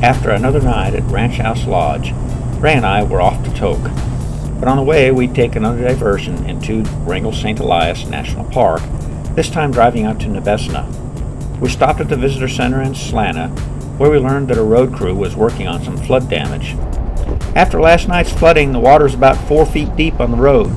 After another night at Ranch House Lodge, Ray and I were off to Tok. But on the way, we'd take another diversion into Wrangell-Saint Elias National Park, this time driving out to Nebesna. We stopped at the visitor center in Slana, where we learned that a road crew was working on some flood damage. After last night's flooding, the water's about 4 feet deep on the road,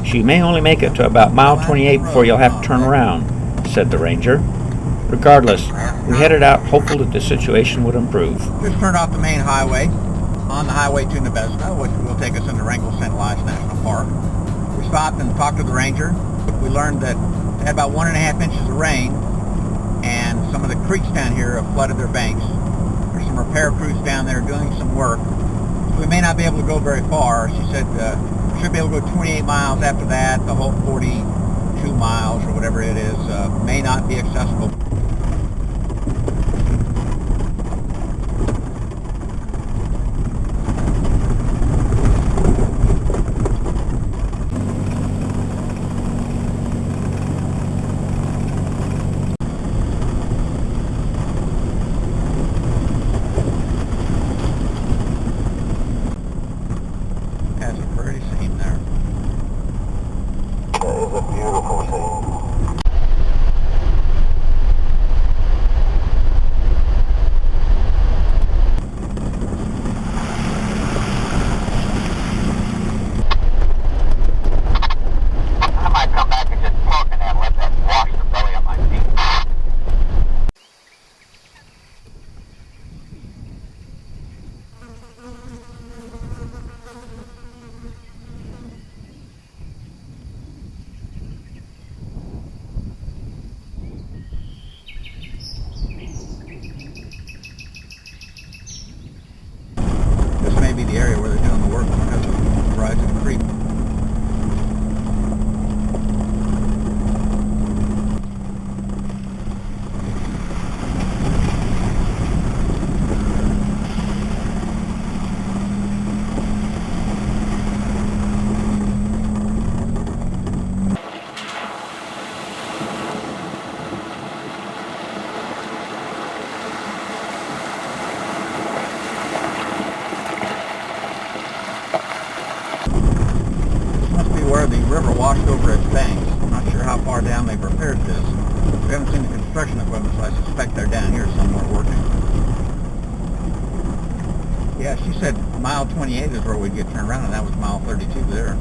so you may only make it to about mile 28 before you'll have to turn around, said the ranger. Regardless, we headed out hopeful that the situation would improve. Just turned off the main highway on the highway to Nebesna, which will take us into Wrangell-Saint Elias National Park. We stopped and talked to the ranger. We learned that they had about 1.5 inches of rain, and some of the creeks down here have flooded their banks. There's some repair crews down there doing some work. So we may not be able to go very far. She said we should be able to go 28 miles after that. The whole 42 miles or whatever it is may not be accessible. The area where they're doing the work because of rising creek. Where the river washed over its banks. I'm not sure how far down they've repaired this. We haven't seen the construction equipment, so I suspect they're down here somewhere working. Yeah, she said mile 28 is where we'd get turned around, and that was mile 32 there.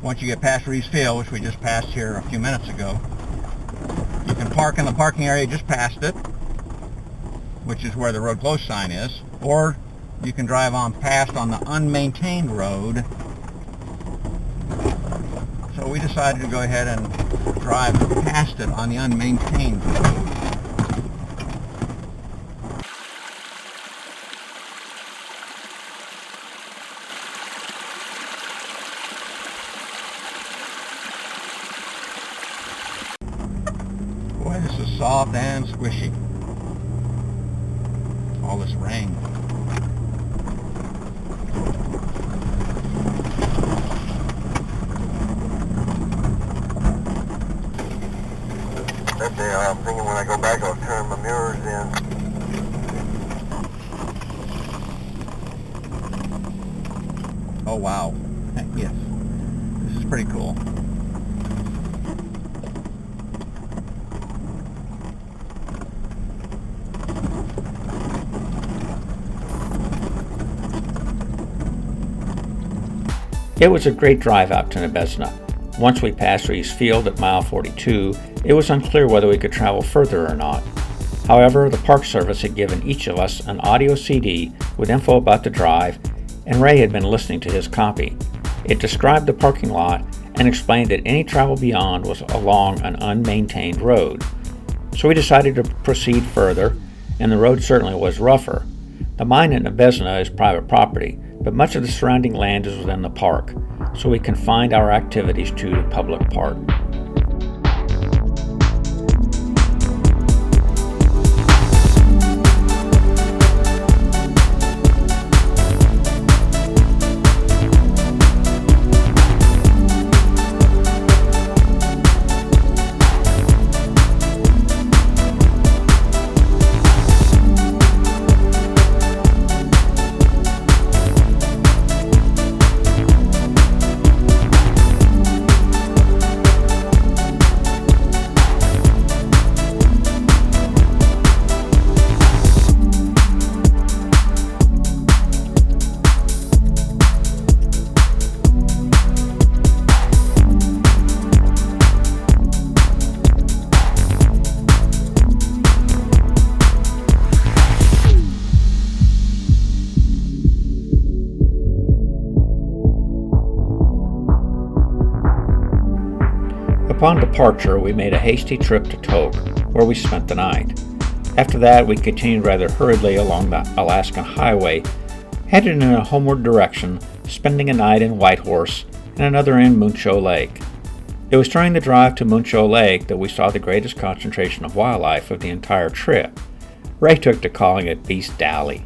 Once you get past Reeves Field, which we just passed here a few minutes ago, you can park in the parking area just past it, which is where the road closed sign is, or you can drive on past on the unmaintained road. So we decided to go ahead and drive past it on the unmaintained road. soft and squishy. All this rain. That day I'm thinking when I go back I'll turn my mirrors in. Oh wow. Yes. This is pretty cool. It was a great drive out to Nebesna. Once we passed Reeves Field at mile 42, it was unclear whether we could travel further or not. However, the Park Service had given each of us an audio CD with info about the drive, and Ray had been listening to his copy. It described the parking lot and explained that any travel beyond was along an unmaintained road. So we decided to proceed further, and the road certainly was rougher. The mine at Nebesna is private property, but much of the surrounding land is within the park, so we confined our activities to the public park. Upon departure, we made a hasty trip to Tok, where we spent the night. After that, we continued rather hurriedly along the Alaskan Highway, headed in a homeward direction, spending a night in Whitehorse and another in Muncho Lake. It was during the drive to Muncho Lake that we saw the greatest concentration of wildlife of the entire trip. Ray took to calling it Beast Dally.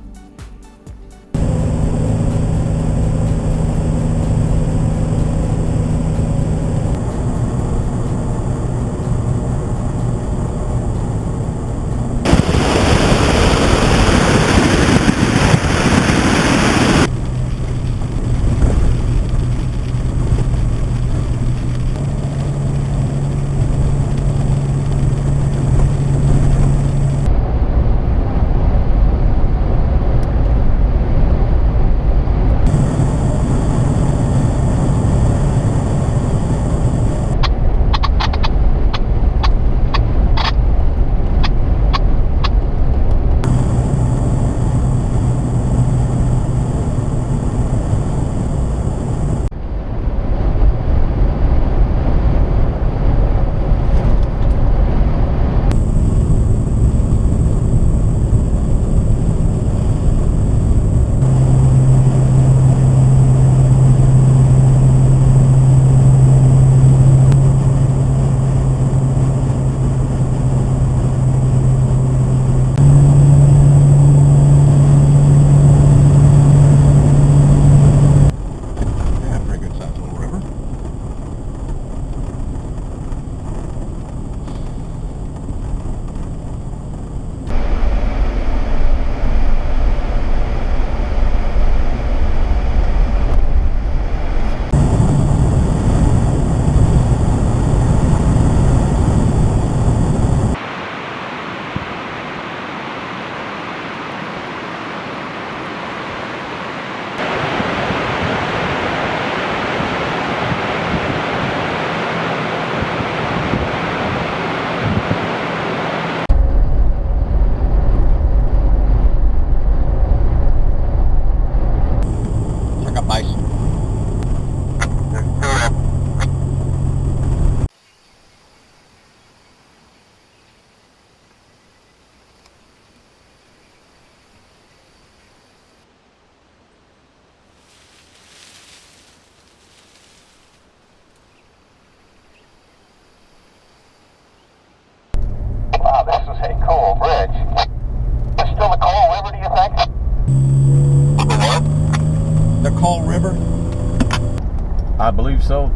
I believe so.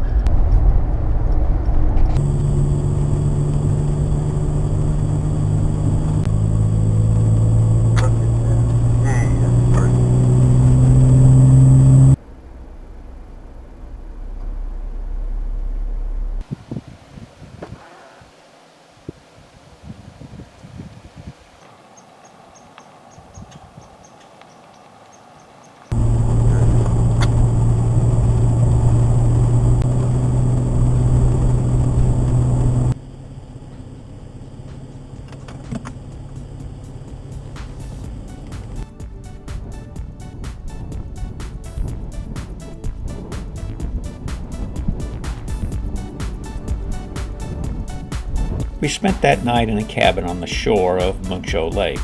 We spent that night in a cabin on the shore of Muncho Lake.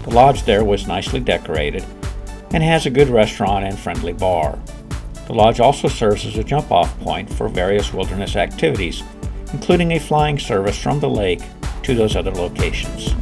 The lodge there was nicely decorated and has a good restaurant and friendly bar. The lodge also serves as a jump-off point for various wilderness activities, including a flying service from the lake to those other locations.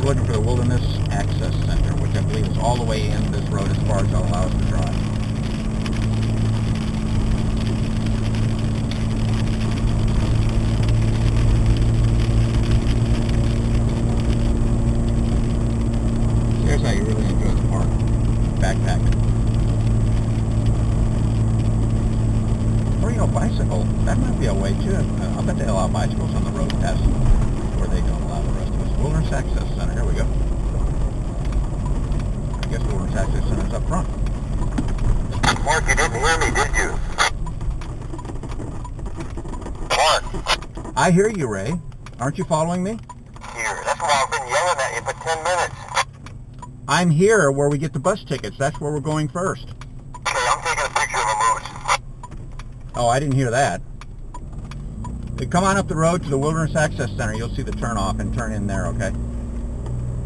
Looking for the Wilderness Access Center, which I believe is all the way in this road as far as they'll allow us to drive. Here's how you really enjoy the park. Backpacking. Or, you know, bicycle. That might be a way too. I bet they allow bicycles on the road past where they don't allow the rest of us. Wilderness Access Center. Here we go. I guess Wilderness Access Center's up front. Mark, you didn't hear me, did you? Mark. I hear you, Ray. Aren't you following me? Here. That's why I've been yelling at you for 10 minutes. I'm here where we get the bus tickets. That's where we're going first. Okay, I'm taking a picture of a moose. Oh, I didn't hear that. Come on up the road to the Wilderness Access Center. You'll see the turnoff and turn in there, okay?